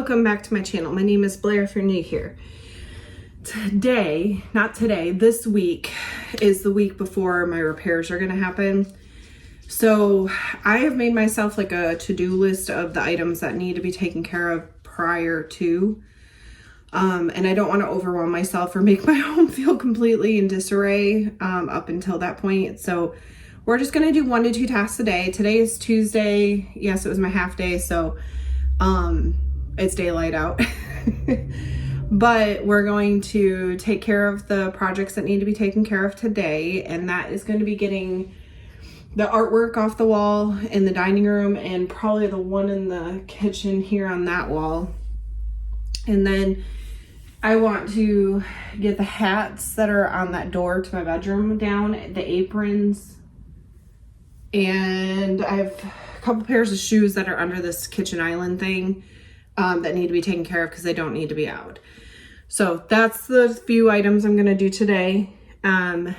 welcome back to my channel. My name is Blair if you're new here. This week is the week before my repairs are gonna happen. So I have made myself like a to-do list of the items that need to be taken care of prior to. And I don't want to overwhelm myself or make my home feel completely in disarray up until that point. So we're just gonna do 1 to 2 tasks a day. Today is Tuesday. Yes, it was my half day, so it's daylight out. But we're going to take care of the projects that need to be taken care of today, and that is going to be getting the artwork off the wall in the dining room and probably the one in the kitchen here on that wall. And then I want to get the hats that are on that door to my bedroom down, the aprons, and I have a couple pairs of shoes that are under this kitchen island thing that need to be taken care of because they don't need to be out. So that's the few items I'm gonna do today. And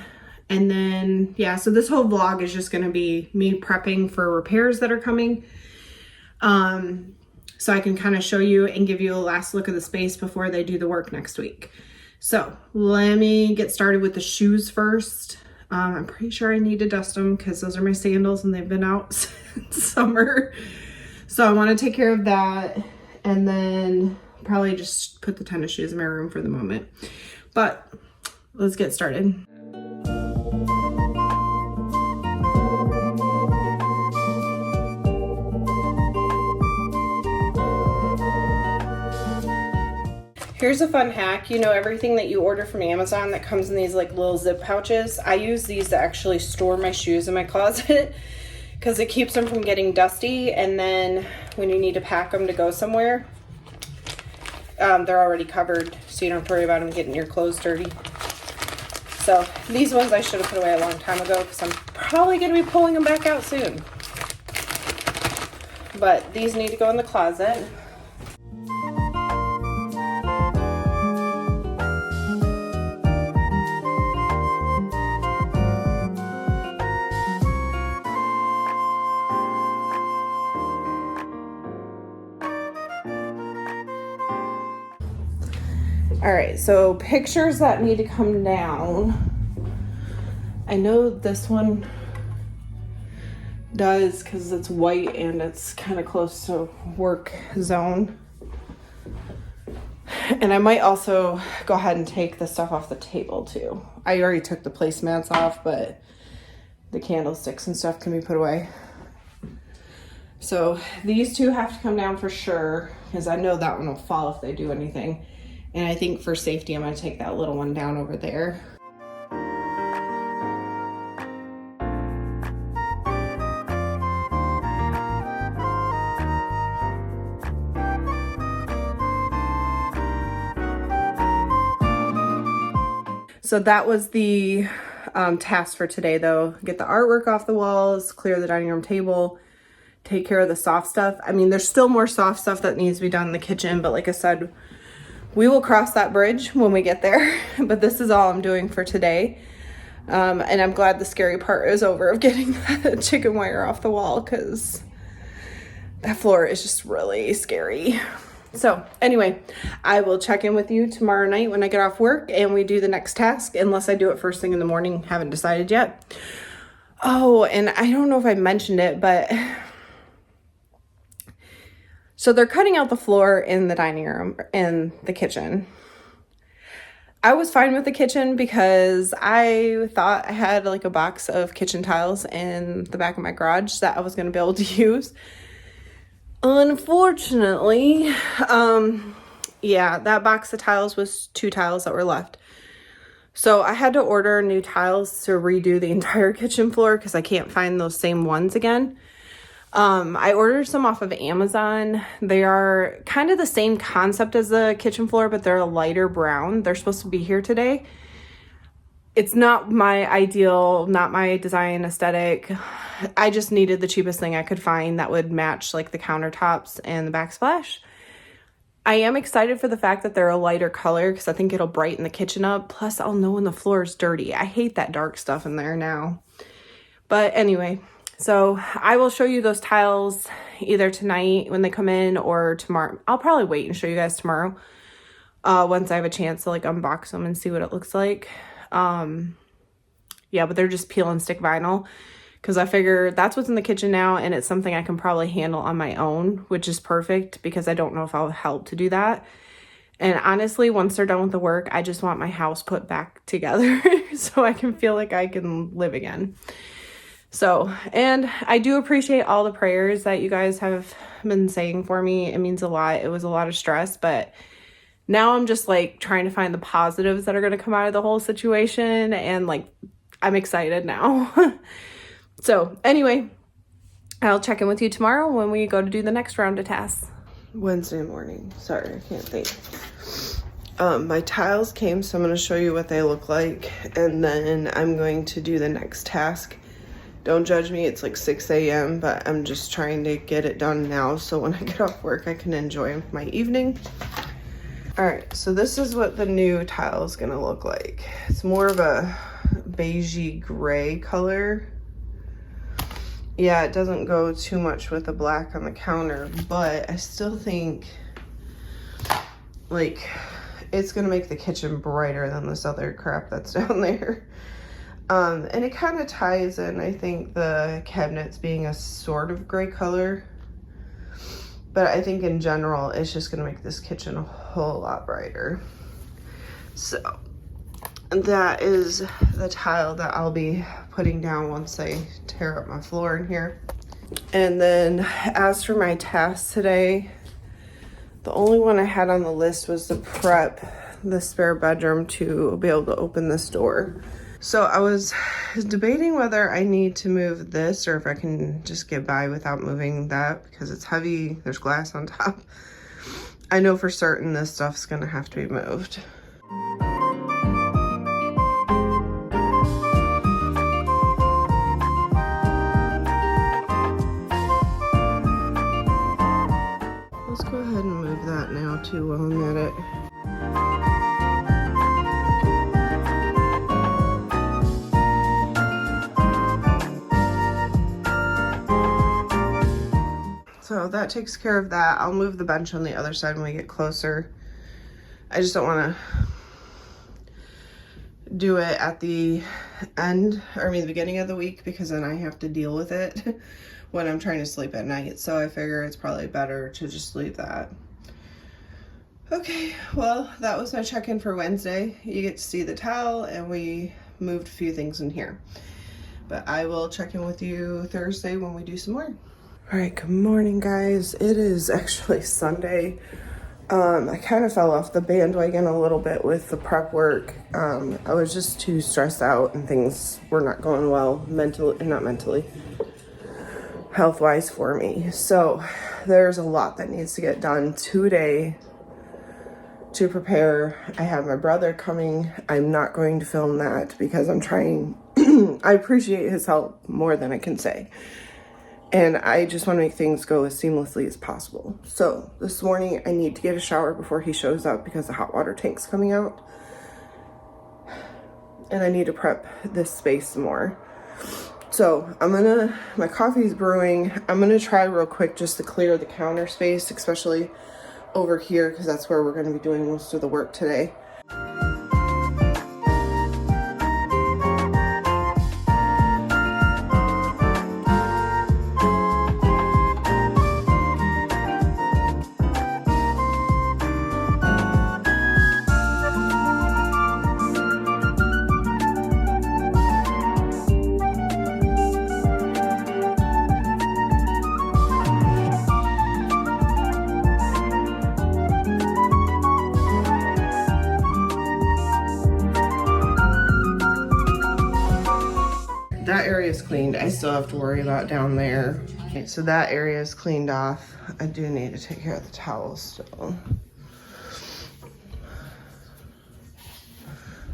then, yeah, so this whole vlog is just gonna be me prepping for repairs that are coming. So I can kind of show you and give you a last look of the space before they do the work next week. So let me get started with the shoes first. I'm pretty sure I need to dust them because those are my sandals and they've been out since summer. So I want to take care of that and then probably just put the tennis shoes in my room for the moment. But let's get started. Here's a fun hack. You know, everything that you order from Amazon that comes in these like little zip pouches, I use these to actually store my shoes in my closet because it keeps them from getting dusty, and then when you need to pack them to go somewhere, they're already covered, so you don't have to worry about them getting your clothes dirty. So these ones I should have put away a long time ago because I'm probably going to be pulling them back out soon. But these need to go in the closet. All right, so pictures that need to come down. I know this one does because it's white and it's kind of close to work zone. And I might also go ahead and take the stuff off the table too. I already took the placemats off, but the candlesticks and stuff can be put away. So these two have to come down for sure because I know that one will fall if they do anything. And I think for safety, I'm going to take that little one down over there. So that was the task for today, though. Get the artwork off the walls, clear the dining room table, take care of the soft stuff. I mean, there's still more soft stuff that needs to be done in the kitchen, but like I said, we will cross that bridge when we get there, but this is all I'm doing for today. And I'm glad the scary part is over of getting the chicken wire off the wall because that floor is just really scary. So anyway, I will check in with you tomorrow night when I get off work and we do the next task, unless I do it first thing in the morning. Haven't decided yet. Oh, and I don't know if I mentioned it, but so they're cutting out the floor in the dining room and the kitchen. I was fine with the kitchen because I thought I had like a box of kitchen tiles in the back of my garage that I was going to be able to use. Unfortunately, yeah, that box of tiles was 2 tiles that were left. So I had to order new tiles to redo the entire kitchen floor because I can't find those same ones again. I ordered some off of Amazon. They are kind of the same concept as the kitchen floor, but they're a lighter brown. They're supposed to be here today. It's not my ideal, not my design aesthetic. I just needed the cheapest thing I could find that would match like the countertops and the backsplash. I am excited for the fact that they're a lighter color because I think it'll brighten the kitchen up. Plus, I'll know when the floor is dirty. I hate that dark stuff in there now. But anyway, So I will show you those tiles either tonight when they come in or tomorrow. I'll probably wait and show you guys tomorrow once I have a chance to like unbox them and see what it looks like. Yeah, but they're just peel and stick vinyl because I figure that's what's in the kitchen now, and it's something I can probably handle on my own, which is perfect because I don't know if I'll help to do that. And honestly, once they're done with the work, I just want my house put back together so I can feel like I can live again. So, and I do appreciate all the prayers that you guys have been saying for me. It means a lot. It was a lot of stress, but now I'm just like trying to find the positives that are going to come out of the whole situation. And like, I'm excited now. So anyway, I'll check in with you tomorrow when we go to do the next round of tasks. Wednesday morning. Sorry, I can't think. My tiles came, so I'm going to show you what they look like. And then I'm going to do the next task. Don't judge me, it's like 6 a.m., but I'm just trying to get it done now so when I get off work, I can enjoy my evening. All right, so this is what the new tile is gonna look like. It's more of a beigey gray color. Yeah, it doesn't go too much with the black on the counter, but I still think like it's gonna make the kitchen brighter than this other crap that's down there. And it kind of ties in, I think, the cabinets being a sort of gray color. But I think in general, it's just going to make this kitchen a whole lot brighter. So that is the tile that I'll be putting down once I tear up my floor in here. And then as for my tasks today, the only one I had on the list was to prep the spare bedroom to be able to open this door. So I was debating whether I need to move this or if I can just get by without moving that because it's heavy. There's glass on top. I know for certain this stuff's gonna have to be moved. Let's go ahead and move that now too while I'm at it. So that takes care of that. I'll move the bench on the other side when we get closer. I just don't want to do it at the end, or I mean the beginning of the week, because then I have to deal with it when I'm trying to sleep at night. So I figure it's probably better to just leave that. Okay, well, that was my check-in for Wednesday. You get to see the towel, and we moved a few things in here. But I will check in with you Thursday when we do some more. All right, good morning, guys. It is actually Sunday. I kind of fell off the bandwagon a little bit with the prep work. I was just too stressed out and things were not going well health-wise for me. So there's a lot that needs to get done today to prepare. I have my brother coming. I'm not going to film that because I'm trying. I appreciate his help more than I can say. And I just want to make things go as seamlessly as possible. So this morning I need to get a shower before he shows up because the hot water tank's coming out. And I need to prep this space some more. So my coffee's brewing. I'm gonna try real quick just to clear the counter space, especially over here, because that's where we're gonna be doing most of the work today. That area is cleaned. I still have to worry about down there. Okay, so that area is cleaned off. I do need to take care of the towels still.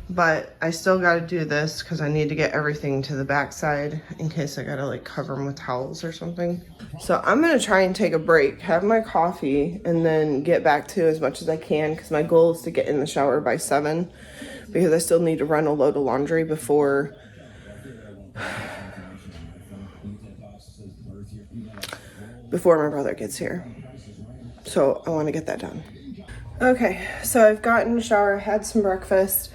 But I still got to do this because I need to get everything to the backside in case I got to like cover them with towels or something. So I'm going to try and take a break, have my coffee, and then get back to as much as I can because my goal is to get in the shower by 7 because I still need to run a load of laundry before before my brother gets here. So I want to get that done. Okay, so I've gotten a shower, had some breakfast.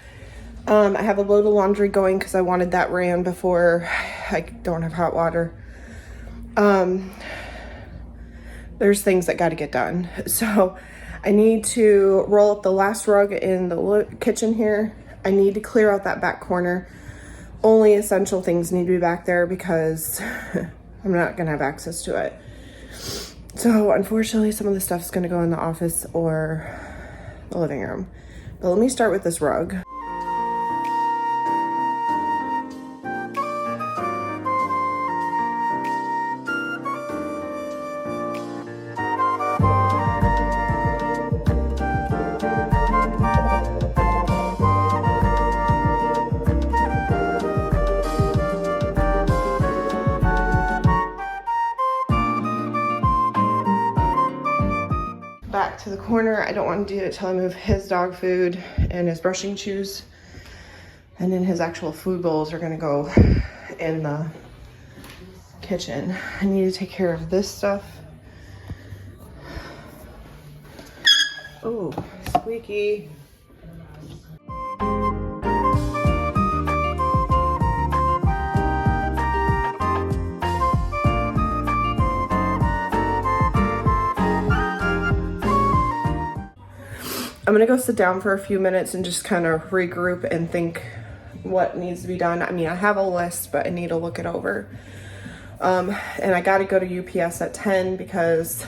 I have a load of laundry going because I wanted that ran before I don't have hot water. There's things that got to get done. So I need to roll up the last rug in the kitchen here. I need to clear out that back corner. Only essential things need to be back there because I'm not going to have access to it. So unfortunately, some of the stuff's going to go in the office or the living room. But let me start with this rug. Back to the corner. I don't want to do it till I move his dog food and his brushing shoes. And then his actual food bowls are going to go in the kitchen. I need to take care of this stuff. Oh, squeaky. I'm gonna go sit down for a few minutes and just kind of regroup and think what needs to be done. I mean, I have a list, but I need to look it over. And I gotta go to UPS at 10 because,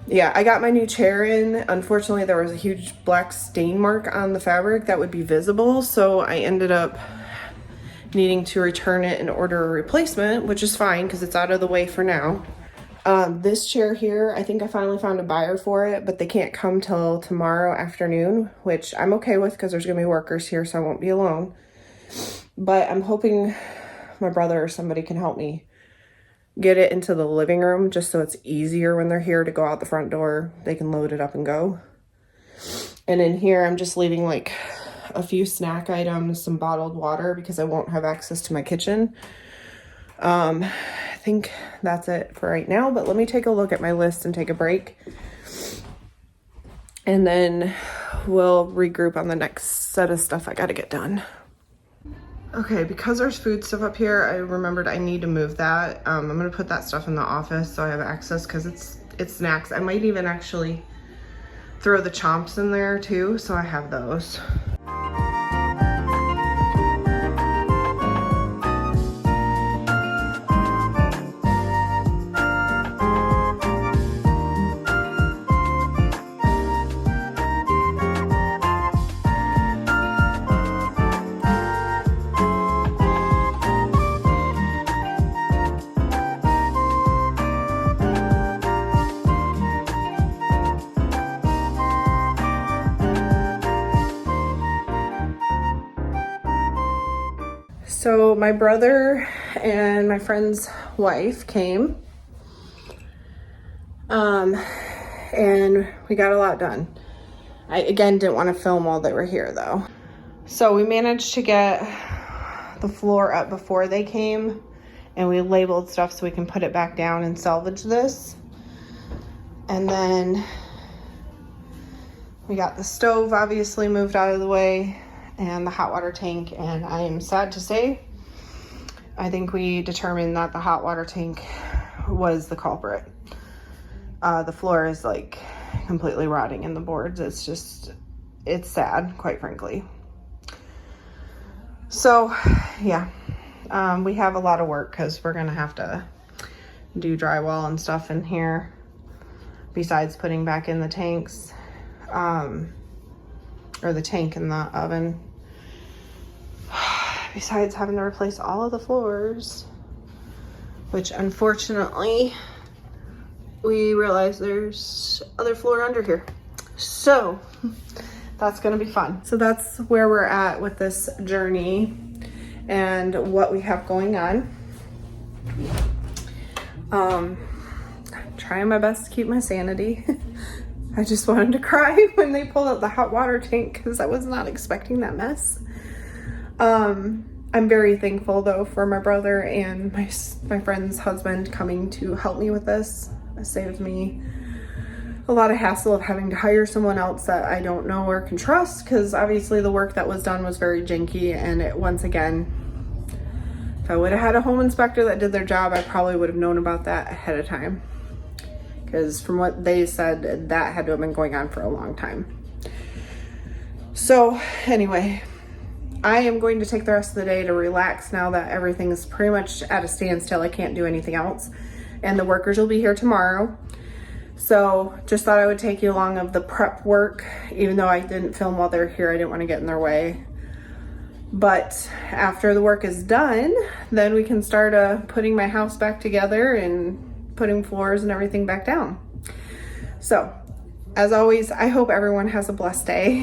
yeah, I got my new chair in. Unfortunately, there was a huge black stain mark on the fabric that would be visible, so I ended up needing to return it and order a replacement, which is fine because it's out of the way for now. This chair here, I think I finally found a buyer for it, but they can't come till tomorrow afternoon, which I'm okay with because there's gonna be workers here, so I won't be alone. But I'm hoping my brother or somebody can help me get it into the living room just so it's easier when they're here to go out the front door. They can load it up and go. And in here, I'm just leaving like a few snack items, some bottled water because I won't have access to my kitchen. I think that's it for right now, but let me take a look at my list and take a break. And then we'll regroup on the next set of stuff I gotta get done. Okay, because there's food stuff up here, I remembered I need to move that. I'm gonna put that stuff in the office so I have access because it's snacks. I might even actually throw the chomps in there too, so I have those. So my brother and my friend's wife came, and we got a lot done. I, again, didn't want to film while they were here though. So we managed to get the floor up before they came, and we labeled stuff so we can put it back down and salvage this. And then we got the stove obviously moved out of the way, and the hot water tank, and I am sad to say, I think we determined that the hot water tank was the culprit. The floor is like completely rotting in the boards. It's sad, quite frankly. So yeah, we have a lot of work because we're gonna have to do drywall and stuff in here besides putting back in the tanks, or the tank in the oven. Besides having to replace all of the floors, which unfortunately we realize there's other floor under here. So that's gonna be fun. So that's where we're at with this journey and what we have going on. Trying my best to keep my sanity. I just wanted to cry when they pulled out the hot water tank because I was not expecting that mess. I'm very thankful though for my brother and my friend's husband coming to help me with this. It saves me a lot of hassle of having to hire someone else that I don't know or can trust, because obviously the work that was done was very janky, and it, once again, if I would have had a home inspector that did their job, I probably would have known about that ahead of time, because from what they said, that had to have been going on for a long time. So anyway, I am going to take the rest of the day to relax now that everything is pretty much at a standstill. I can't do anything else, and the workers will be here tomorrow. So just thought I would take you along of the prep work. Even though I didn't film while they're here, I didn't want to get in their way. But after the work is done, then we can start putting my house back together and putting floors and everything back down. So as always, I hope everyone has a blessed day.